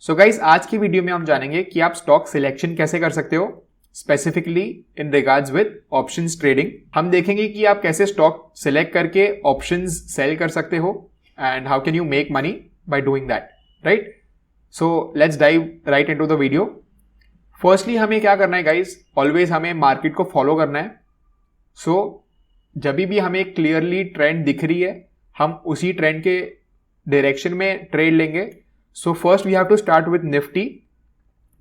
So guys, आज की video में हम जानेंगे कि आप स्टॉक सिलेक्शन कैसे कर सकते हो, specifically in regards with options trading. हम देखेंगे कि आप कैसे स्टॉक सिलेक्ट करके ऑप्शंस सेल कर सकते हो and how can you make money by doing that, right? So let's dive right into the video. Firstly हमें क्या करना है गाइस, ऑलवेज हमें मार्केट को फॉलो करना है। सो जब भी हमें क्लियरली ट्रेंड दिख रही है, हम उसी ट्रेंड के डायरेक्शन में ट्रेड लेंगे। So first we have to start with Nifty.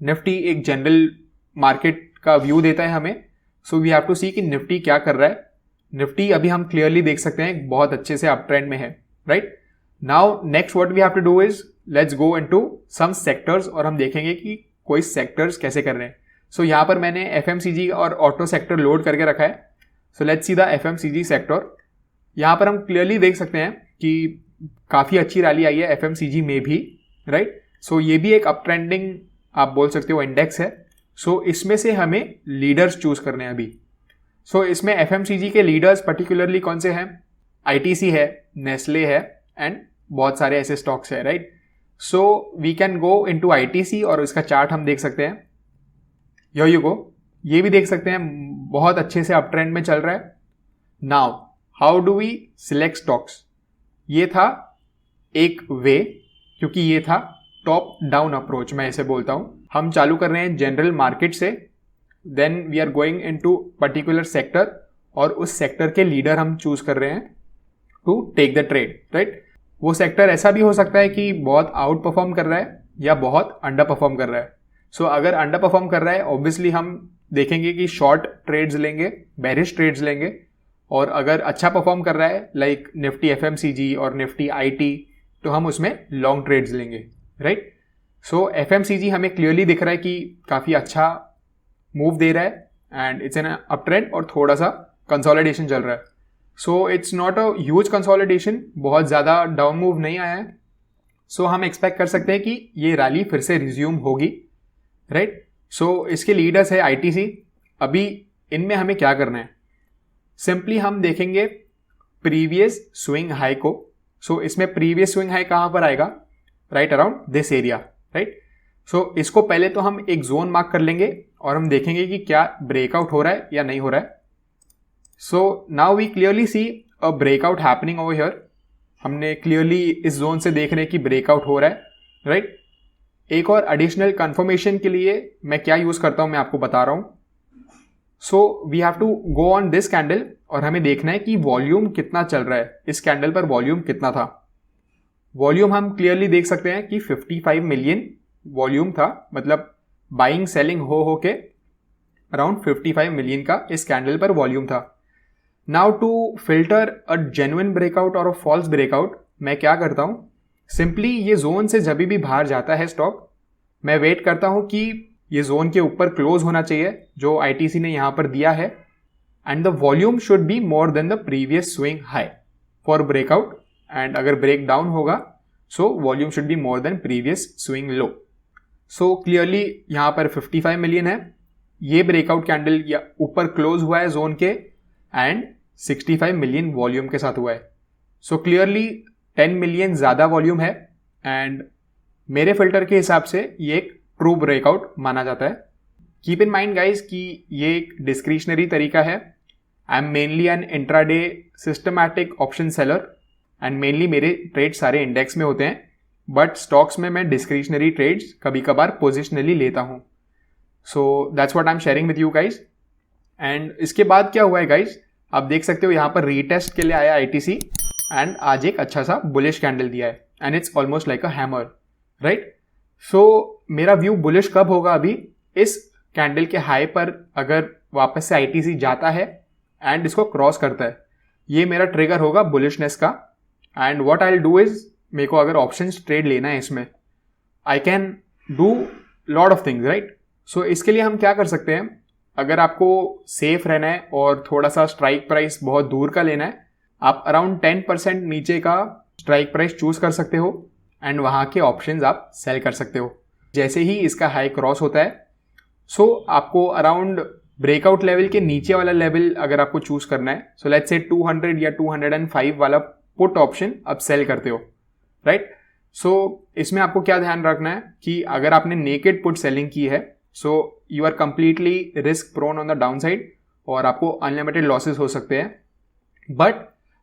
Nifty एक जनरल मार्केट का व्यू देता है हमें। So we have to see कि निफ्टी क्या कर रहा है। निफ्टी अभी हम क्लियरली देख सकते हैं बहुत अच्छे से अप ट्रेंड में है, right? Now next what we have to do is let's go into some sectors और हम देखेंगे कि कोई सेक्टर्स कैसे कर रहे हैं। सो यहाँ पर मैंने एफएमसीजी और ऑटो सेक्टर लोड करके रखा है। So let's see the FMCG sector. यहाँ पर हम क्लियरली देख सकते हैं कि काफ़ी अच्छी रैली आई है एफएमसीजी में भी, राइट? सो ये भी एक अप ट्रेंडिंग आप बोल सकते हो इंडेक्स है। सो इसमें से हमें लीडर्स चूज करने हैं अभी। सो इसमें एफएमसीजी के लीडर्स पर्टिकुलरली कौन से हैं? आईटीसी है, नेस्ले है एंड बहुत सारे ऐसे स्टॉक्स है, right? So we can go into ITC और इसका चार्ट हम देख सकते हैं। यो यू गो, ये भी देख सकते हैं बहुत अच्छे से अप ट्रेंड में चल रहा है। Now how do we select stocks? ये था एक वे, क्योंकि ये था टॉप डाउन अप्रोच, मैं इसे बोलता हूं। हम चालू कर रहे हैं जनरल मार्केट से, then we are going into particular sector और उस सेक्टर के लीडर हम चूज कर रहे हैं to take the trade, right? वो सेक्टर ऐसा भी हो सकता है कि बहुत आउट परफॉर्म कर रहा है या बहुत अंडर परफॉर्म कर रहा है। सो अगर अंडर परफॉर्म कर रहा है ऑब्वियसली हम देखेंगे कि शॉर्ट ट्रेड्स लेंगे, बेरिश ट्रेड्स लेंगे। और अगर अच्छा परफॉर्म कर रहा है लाइक निफ्टी एफएमसीजी और निफ्टी आईटी, तो हम उसमें लॉन्ग ट्रेड्स लेंगे, राइट? सो एफएमसीजी हमें क्लियरली दिख रहा है कि काफ़ी अच्छा मूव दे रहा है and it's an up trend और थोड़ा सा कंसोलिडेशन चल रहा है। So it's not a huge consolidation, बहुत ज़्यादा डाउन मूव नहीं आया है। सो हम एक्सपेक्ट कर सकते हैं कि ये रैली फिर से रिज्यूम होगी, राइट? सो इसके लीडर्स है आईटीसी। अभी इनमें हमें क्या करना है? सिंपली हम देखेंगे प्रीवियस स्विंग हाई को। सो इसमें प्रीवियस स्विंग हाई कहां पर आएगा? Right around this area, right? So इसको पहले तो हम एक जोन मार्क कर लेंगे और हम देखेंगे कि क्या ब्रेकआउट हो रहा है या नहीं हो रहा है। So now we clearly see a breakout happening over here. हमने क्लियरली इस जोन से देख रहे हैं कि ब्रेकआउट हो रहा है, राइट? एक और एडिशनल कंफर्मेशन के लिए मैं क्या यूज करता हूं मैं आपको बता रहा हूं। So we have to go on this candle और हमें देखना है कि वॉल्यूम कितना चल रहा है। इस कैंडल पर वॉल्यूम कितना था? वॉल्यूम हम क्लियरली देख सकते हैं कि 55 मिलियन वॉल्यूम था, मतलब बाइंग सेलिंग हो के अराउंड 55 मिलियन का इस कैंडल पर वॉल्यूम था। Now to filter a genuine breakout और अ फॉल्स ब्रेकआउट, मैं क्या करता हूं, सिंपली ये जोन से जब भी बाहर जाता है स्टॉक, मैं वेट करता हूं कि ये जोन के ऊपर क्लोज होना चाहिए जो आईटीसी ने यहां पर दिया है, and the volume should be more than the previous swing high for breakout. And अगर ब्रेक डाउन होगा so volume should be more than previous swing low. So clearly यहां पर 55 मिलियन है, ये ब्रेकआउट कैंडल या ऊपर क्लोज हुआ है जोन के एंड 65 मिलियन वॉल्यूम के साथ हुआ है। सो क्लियरली 10 मिलियन ज्यादा वॉल्यूम है एंड मेरे फिल्टर के हिसाब से ये एक ट्रू ब्रेकआउट माना जाता है। कीप इन माइंड गाइज कि ये एक डिस्क्रिशनरी तरीका है। I am mainly an intraday systematic option seller and mainly मेरे ट्रेड सारे इंडेक्स में होते हैं, बट स्टॉक्स में मैं डिस्क्रिशनरी ट्रेड्स कभी कभार पोजिशनली लेता हूँ। So that's what I am sharing with you guys. And इसके बाद क्या हुआ है गाइज, आप देख सकते हो यहाँ पर रीटेस्ट के लिए आया आईटीसी एंड आज एक अच्छा सा बुलिश कैंडल दिया है and it's almost like a hammer, right? So मेरा व्यू बुलिश कब होगा? अभी इस कैंडल के हाई पर अगर वापस से आईटीसी जाता है एंड इसको क्रॉस करता है, ये मेरा ट्रिगर होगा बुलिशनेस का। And what I will do is, मेरे को अगर ऑप्शंस ट्रेड लेना है इसमें, I can do lot of things, right? So इसके लिए हम क्या कर सकते हैं, अगर आपको सेफ रहना है और थोड़ा सा स्ट्राइक प्राइस बहुत दूर का लेना है, आप अराउंड 10% नीचे का स्ट्राइक प्राइस चूज कर सकते हो एंड वहां के ऑप्शंस आप सेल कर सकते हो जैसे ही इसका हाई क्रॉस होता है। सो आपको अराउंड ब्रेकआउट लेवल के नीचे वाला लेवल अगर आपको चूज करना है, सो लेट्स से 200 या 205 वाला पुट ऑप्शन आप सेल करते हो, राइट? सो इसमें आपको क्या ध्यान रखना है कि अगर आपने नेकेड पुट सेलिंग की है so you are completely risk prone on the down side और आपको अनलिमिटेड लॉसेस हो सकते हैं। बट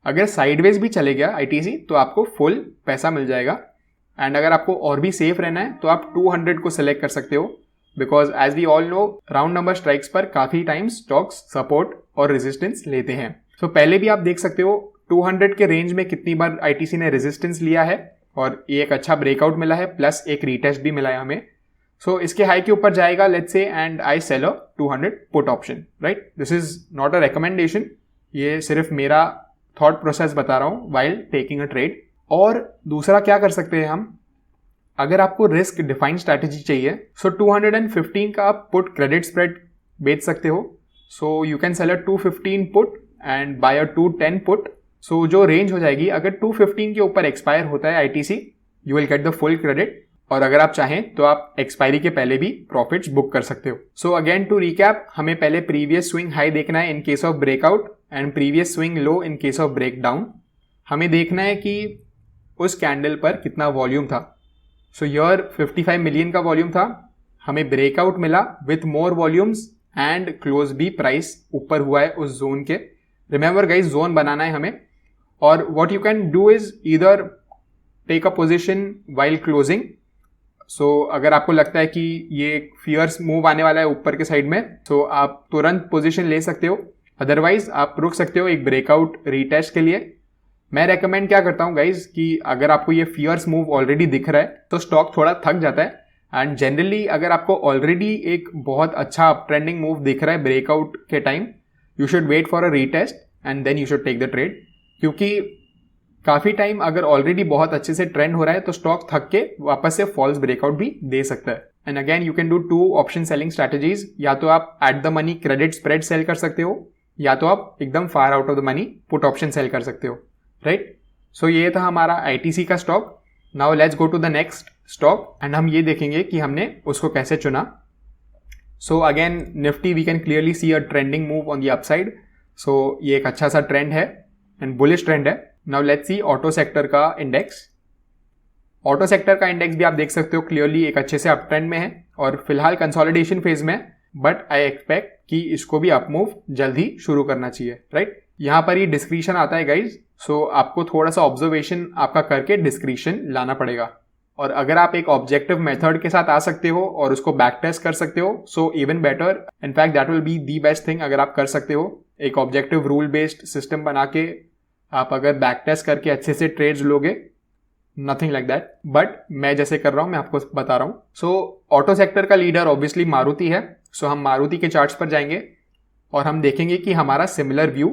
अगर साइडवेज भी चले गया आईटीसी तो आपको फुल पैसा मिल जाएगा। एंड अगर आपको और भी सेफ रहना है तो आप 200 को सिलेक्ट कर सकते हो, because as we all know round number strikes पर काफी टाइम्स स्टॉक्स सपोर्ट और रेजिस्टेंस लेते हैं। सो पहले भी आप देख सकते हो 200 के रेंज में कितनी बार आईटीसी ने रेजिस्टेंस लिया है और ये एक अच्छा ब्रेकआउट मिला है, प्लस एक रीटेस्ट भी मिला है हमें। सो इसके हाई के ऊपर जाएगा let's say and I sell a 200 put option, right. This is not a recommendation, ये सिर्फ मेरा थॉट प्रोसेस बता रहा हूं वाइल टेकिंग अ ट्रेड। और दूसरा क्या कर सकते हैं हम, अगर आपको रिस्क डिफाइंड स्ट्रैटेजी चाहिए सो 215 का आप पुट क्रेडिट स्प्रेड बेच सकते हो। So you can sell a 215 put and buy a 210 put. So जो रेंज हो जाएगी, अगर 215 के ऊपर एक्सपायर होता है ITC you will get the full credit, और अगर आप चाहें तो आप एक्सपायरी के पहले भी प्रॉफिट्स बुक कर सकते हो। सो अगेन टू रिकैप, हमें पहले प्रीवियस स्विंग हाई देखना है in case of breakout and previous swing low in case of break down. हमें देखना है कि उस कैंडल पर कितना वॉल्यूम था। सो यर 55 मिलियन का वॉल्यूम था, हमें ब्रेकआउट मिला with more volumes and close भी प्राइस ऊपर हुआ है उस जोन के। रिमेंबर गाइस, जोन बनाना है हमें। और what you can do is either take a position while closing. So अगर आपको लगता है कि ये फियर्स मूव आने वाला है ऊपर के साइड में तो आप तुरंत पोजीशन ले सकते हो, अदरवाइज आप रुक सकते हो एक ब्रेकआउट रीटेस्ट के लिए। मैं रेकमेंड क्या करता हूँ गाइज कि अगर आपको ये फियर्स मूव ऑलरेडी दिख रहा है तो स्टॉक थोड़ा थक जाता है, एंड जनरली अगर आपको ऑलरेडी एक बहुत अच्छा अप ट्रेंडिंग मूव दिख रहा है ब्रेकआउट के time, you should wait for a retest and then you should take the trade. क्योंकि काफी टाइम अगर ऑलरेडी बहुत अच्छे से ट्रेंड हो रहा है तो स्टॉक थक के वापस से फॉल्स ब्रेकआउट भी दे सकता है। And again you can do 2 option selling strategies, या तो आप at the money credit spread sell कर सकते हो या तो आप एकदम far out of the money put option sell कर सकते हो, राइट। सो ये था हमारा आईटीसी का stock. Now let's go to the next stock and हम ये देखेंगे कि हमने उसको कैसे चुना। So again Nifty we can clearly see a trending move on the upside. So ये एक अच्छा सा ट्रेंड है एंड बुलिश ट्रेंड है। Now let's see auto sector का इंडेक्स। ऑटो सेक्टर का इंडेक्स भी आप देख सकते हो क्लियरली एक अच्छे से अप ट्रेंड में है और फिलहाल कंसोलिडेशन फेज में, बट आई एक्सपेक्ट कि इसको भी अप मूव जल्द ही शुरू करना चाहिए, राइट। यहां पर ये डिस्क्रिप्शन आता है गाइज, सो आपको थोड़ा सा ऑब्जर्वेशन आपका करके डिस्क्रिप्शन लाना पड़ेगा। और अगर आप एक ऑब्जेक्टिव मेथड के साथ आ सकते हो और उसको बैक टेस्ट कर सकते हो so even better, in fact that will be the best thing. अगर आप कर सकते हो एक ऑब्जेक्टिव रूल बेस्ड सिस्टम बना के आप अगर बैक टेस्ट करके अच्छे से ट्रेड्स लोगे, नथिंग लाइक दैट, बट मैं जैसे कर रहा हूं मैं आपको बता रहा हूं। सो ऑटो सेक्टर का लीडर ऑब्वियसली मारुति है। सो हम मारुति के चार्ट्स पर जाएंगे और हम देखेंगे कि हमारा सिमिलर व्यू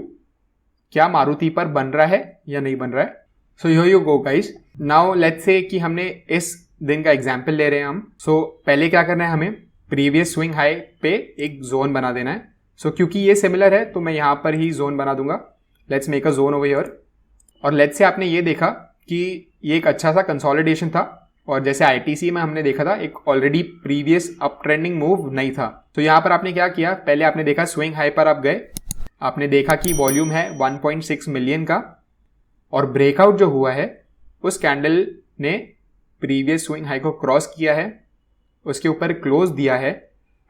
क्या मारुति पर बन रहा है या नहीं बन रहा है। So here you go guys. Now let's say कि हमने इस दिन का एग्जाम्पल ले रहे हैं हम। सो पहले क्या करना है, हमें प्रीवियस स्विंग हाई पे एक जोन बना देना है। सो क्योंकि ये सिमिलर है तो मैं यहां पर ही जोन बना दूंगा। Let's make a zone over here. और लेट्स से आपने ये देखा कि ये एक अच्छा सा कंसोलिडेशन था और जैसे आईटीसी में हमने देखा था एक already previous up trending move नहीं था। तो यहाँ पर आपने क्या किया, पहले आपने देखा स्विंग हाई पर आप गए, आपने देखा कि वॉल्यूम है 1.6 मिलियन का और ब्रेकआउट जो हुआ है उस कैंडल ने प्रीवियस स्विंग हाई को क्रॉस किया है, उसके ऊपर क्लोज दिया है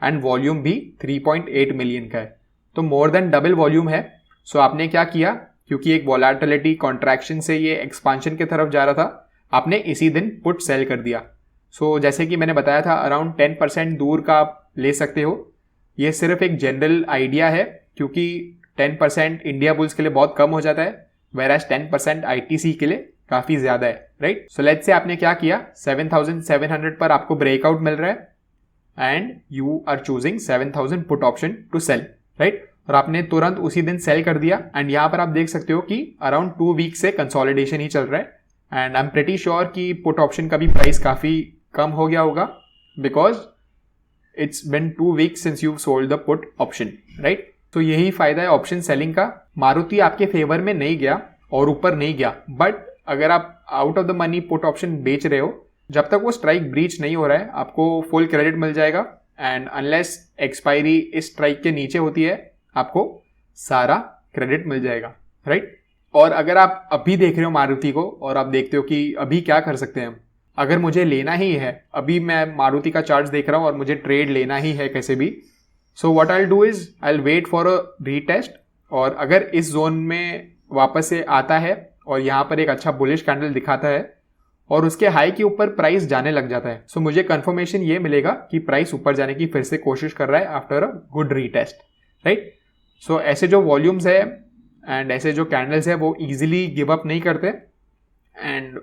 एंड वॉल्यूम भी 3.8 मिलियन का है, तो मोर देन डबल वॉल्यूम है। सो आपने क्या किया, क्योंकि एक वोलेटिलिटी कॉन्ट्रैक्शन से ये एक्सपांशन की तरफ जा रहा था, आपने इसी दिन पुट सेल कर दिया। सो जैसे कि मैंने बताया था अराउंड 10% दूर का आप ले सकते हो। ये सिर्फ एक जनरल आइडिया है क्योंकि 10% इंडिया बुल्स के लिए बहुत कम हो जाता है, वेराज 10% आईटीसी के लिए काफी ज्यादा है, राइट। सो लेट्स से आपने क्या किया, 7700 पर आपको ब्रेकआउट मिल रहा है and you are choosing 7000 put option to sell, right. और आपने तुरंत उसी दिन सेल कर दिया एंड यहां पर आप देख सकते हो कि अराउंड 2 वीक से कंसोलिडेशन ही चल रहा है and I am pretty sure कि पुट ऑप्शन का भी प्राइस काफी कम हो गया होगा because it's been 2 weeks since you sold the put option, right. तो यही फायदा है ऑप्शन सेलिंग का। मारुति आपके फेवर में नहीं गया और ऊपर नहीं गया, बट अगर आप out of the money put option बेच रहे हो, जब तक वो स्ट्राइक ब्रीच नहीं हो रहा है आपको फुल क्रेडिट मिल जाएगा एंड अनलेस एक्सपायरी इस स्ट्राइक के नीचे होती है आपको सारा क्रेडिट मिल जाएगा, राइट। और अगर आप अभी देख रहे हो मारुति को और आप देखते हो कि अभी क्या कर सकते हैं हम, अगर मुझे लेना ही है, अभी मैं मारुति का चार्ट देख रहा हूँ और मुझे ट्रेड लेना ही है कैसे भी, so what I will do is I will wait for a retest, और अगर इस जोन में वापस से आता है और यहाँ पर एक अच्छा बुलिश कैंडल दिखाता है और उसके हाई के ऊपर प्राइस जाने लग जाता है, सो मुझे कंफर्मेशन ये मिलेगा कि प्राइस ऊपर जाने की फिर से कोशिश कर रहा है after a good retest, right. So ऐसे जो वॉल्यूम्स है एंड ऐसे जो कैंडल्स है वो इजीली गिव अप नहीं करते एंड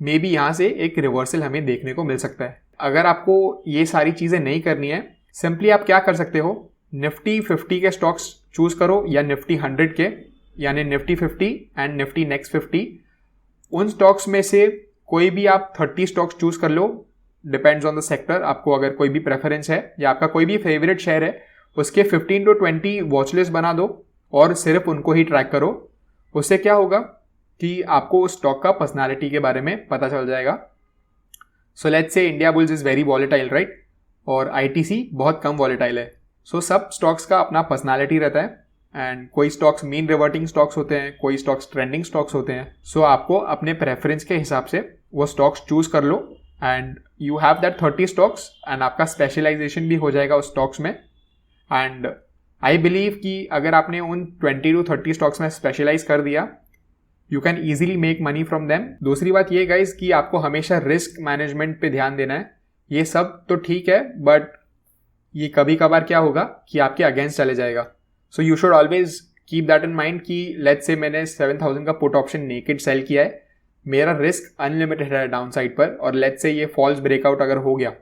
मे बी यहाँ से एक रिवर्सल हमें देखने को मिल सकता है। अगर आपको ये सारी चीज़ें नहीं करनी है, सिंपली आप क्या कर सकते हो, निफ्टी 50 के स्टॉक्स चूज करो या निफ्टी 100 के, यानी निफ्टी 50 एंड निफ्टी नेक्स्ट 50, उन स्टॉक्स में से कोई भी आप 30 स्टॉक्स चूज कर लो, डिपेंड्स ऑन द सेक्टर। आपको अगर कोई भी प्रेफरेंस है या आपका कोई भी फेवरेट शेयर है, उसके 15 to 20 वॉच लिस्ट बना दो और सिर्फ उनको ही ट्रैक करो। उससे क्या होगा कि आपको उस स्टॉक का पर्सनालिटी के बारे में पता चल जाएगा। So let's say India bulls is very volatile, right, और आईटीसी बहुत कम वॉलेटाइल है। सो सब स्टॉक्स का अपना पर्सनालिटी रहता है एंड कोई स्टॉक्स मीन रिवर्टिंग स्टॉक्स होते हैं, कोई स्टॉक्स ट्रेंडिंग स्टॉक्स होते हैं। सो आपको अपने प्रेफरेंस के हिसाब से वो स्टॉक्स चूज कर लो and you have that 30 stocks and आपका स्पेशलाइजेशन भी हो जाएगा उस स्टॉक्स में। एंड आई बिलीव कि अगर आपने उन 20 to 30 स्टॉक्स में स्पेशलाइज कर दिया, you can easily make money from them. दूसरी बात ये गाइज कि आपको हमेशा रिस्क मैनेजमेंट पे ध्यान देना है। ये सब तो ठीक है, बट ये कभी कभार क्या होगा कि आपके अगेंस्ट चले जाएगा। सो you should always keep that in mind कि लेट्स से मैंने 7000 का पुट ऑप्शन नेकेड सेल किया है, मेरा रिस्क अनलिमिटेड है डाउन साइड पर, और लेट्स से ये फॉल्स ब्रेकआउट अगर हो गया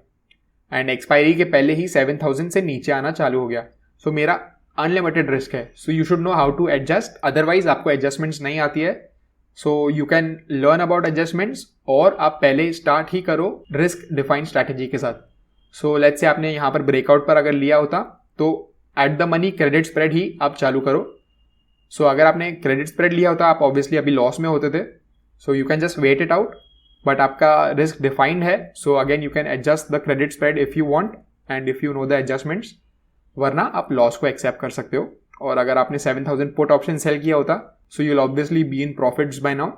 एंड एक्सपायरी के पहले ही 7000 से नीचे आना चालू हो गया, सो मेरा अनलिमिटेड रिस्क है। So you should know how to adjust, otherwise आपको एडजस्टमेंट्स नहीं आती है। So you can learn about adjustments और आप पहले स्टार्ट ही करो रिस्क डिफाइंड स्ट्रैटेजी के साथ। सो लेट्स से आपने यहाँ पर ब्रेकआउट पर अगर लिया होता तो at the money credit spread ही आप चालू करो। सो अगर आपने क्रेडिट स्प्रेड लिया होता, आप ऑब्वियसली अभी लॉस में होते थे। So you can just wait it out, but आपका रिस्क डिफाइंड है। So again you can adjust the credit spread if you want and if you know the adjustments, वरना आप लॉस को एक्सेप्ट कर सकते हो। और अगर आपने 7000 पुट ऑप्शन सेल किया होता, so you will obviously be in profits by now.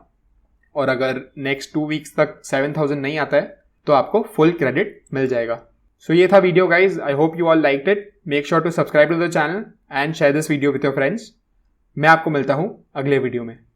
और अगर नेक्स्ट 2 वीक्स तक 7000 नहीं आता है तो आपको फुल क्रेडिट मिल जाएगा। सो ये था video guys, I hope you all liked it. Make sure to subscribe to the channel and share this video with your friends. मैं आपको मिलता हूँ अगले वीडियो में।